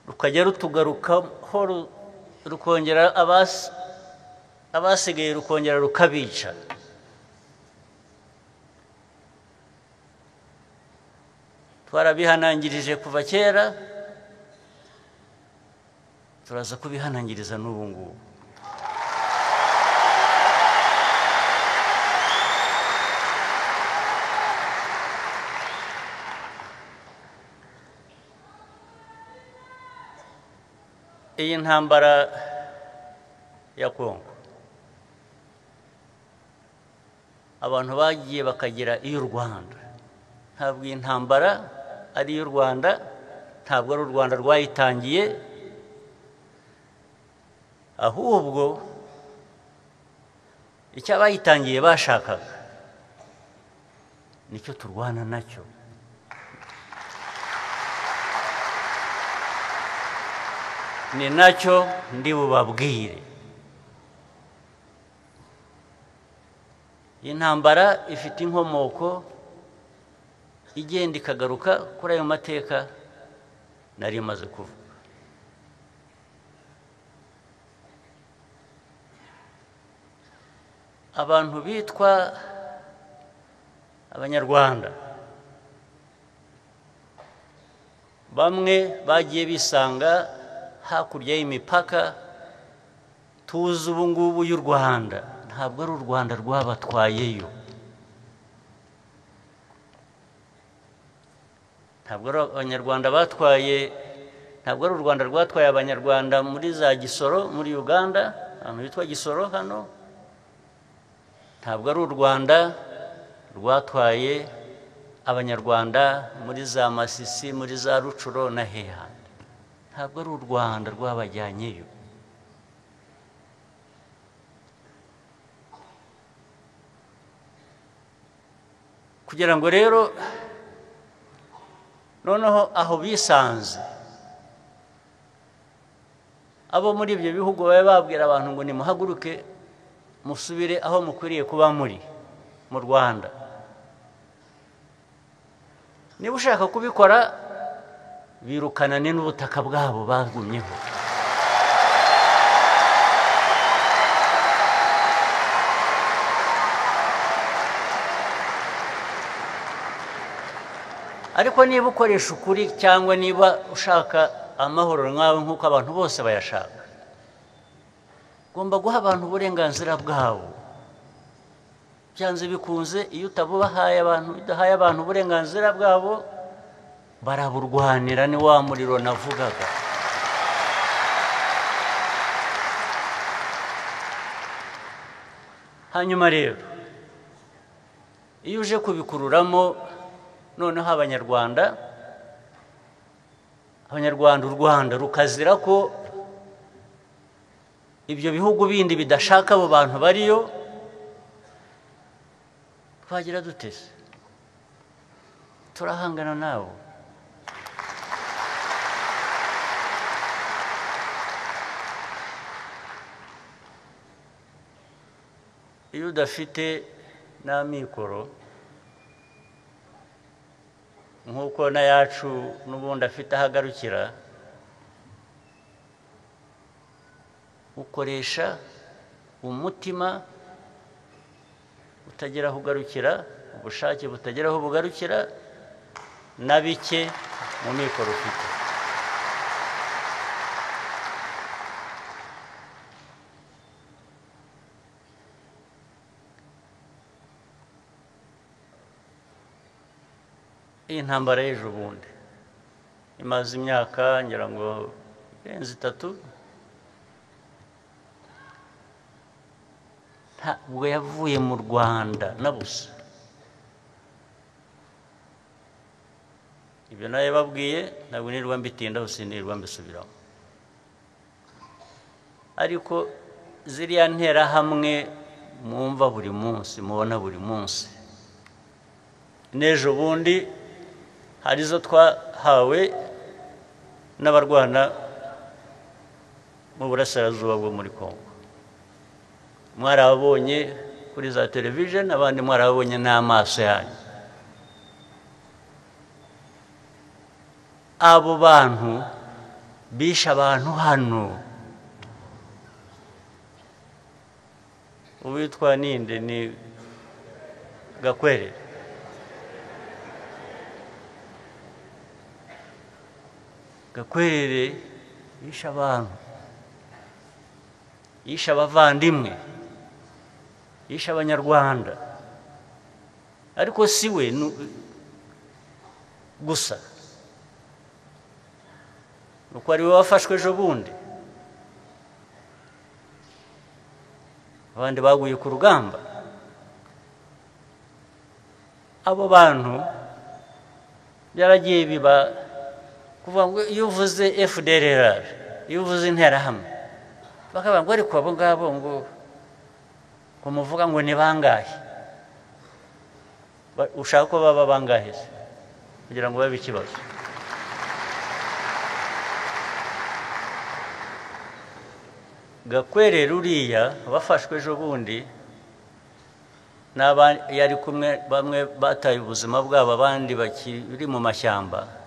rukajya rutugarukaho rukongera abasigaye rukongera rukabica. Twarabihanangirije kuva kera, turaza kubihanangiriza n'ubu ngubu. Iyi ntambara ya Kongo abantu bagiye bakagira iy'u Rwanda, ntabwo iyi ntambara ari iy'u Rwanda, ntabwo ari u Rwanda rwayitangiye, ahubwo icyo abayitangiye bashakaga nicyo turwana nacyo. Ni nacyo ndi bubabwire. Iyi ntambara ifite inkomoko igenda ikagaruka kuri ayo mateka nari maze kuvuga. Abantu bitwa Abanyarwanda bamwe bagiye bisanga hakurya y'imipaka tuzi ubu ngubu y'u Rwanda, ntabwo ari u Rwanda rwabatwayeyo, ntabwo ari Abanyarwanda batwaye, ntabwo ari u Rwanda rwatwaye Abanyarwanda muri za Gisoro muri Uganda, ahantu bitwa Gisoro hano, ntabwo ari u Rwanda rwatwaye Abanyarwanda muri za Masisi muri za Rucuro na Heha, ntabwo ari u Rwanda rwabajyanyeyo. Kugira ngo rero noneho aho bisanze abo muri ibyo bihugu babe babwira abantu ngo nimuhaguruke musubire aho mukwiriye kuba muri mu Rwanda. Niba ushaka kubikora birukanane n'ubutaka bwabo bagumyeho. Ariko niba ukoresha ukuri cyangwa niba ushaka amahoro nkawe nk'uko abantu bose bayashaka, ugomba guha abantu uburenganzira bwabo. Byanze bikunze iyo utabubahaye abantu, udahaye abantu uburenganzira bwabo, baraburwanira. Ni wa muriro navugaga. Hanyuma rero iyo uje kubikururamo noneho Abanyarwanda u Rwanda rukazira ko ibyo bihugu bindi bidashaka abo bantu bariyo, twagira dutese, turahangana nabo. Iyo udafite n'amikoro nk'uko na yacu n'ubundi afite ahagarukira, ukoresha umutima utagira aho ugarukira, ubushake butagira aho bugarukira, na bike mu mikoro ufite. Iyi ntambara y'ejo bundi imaze imyaka ngira ngo irenze 3, ntabwo yavuye mu Rwanda na busa. Ibyo nawe babwiye ntabwo nirwa mbitindaho, sinirwa mbisubiramo. Ariko ziriya ntera hamwe mwumva buri munsi, mubona buri munsi, n'ejo bundi hari izo twahawe n'abarwana mu burasirazuba bwo muri Kongo. Mwarabonye kuri za television, abandi mwarabonye n'amaso yanyu. Abo bantu bishe abantu hano. Uwitwa ninde ni Gakwerere. Gakwerere yishe abantu, yishe abavandimwe, yishe abanyarwanda, ariko si we gusa, nuko ari we wafashwe ejo bundi. Abandi baguye ku rugamba. Abo bantu byaragiye biba kuvuga ngo iyo uvuze FDLR, iyo uvuze interahamwe, bakavuga ngo ariko abo ngabo ngo muvuga ngo ni bangahe? Ushaka ko baba bangahe kugira ngo babe ikibazo? Gakwerere uriya bafashwe ejo bundi yari kumwe, bamwe bataye ubuzima bwabo, abandi bakiri mu mashyamba.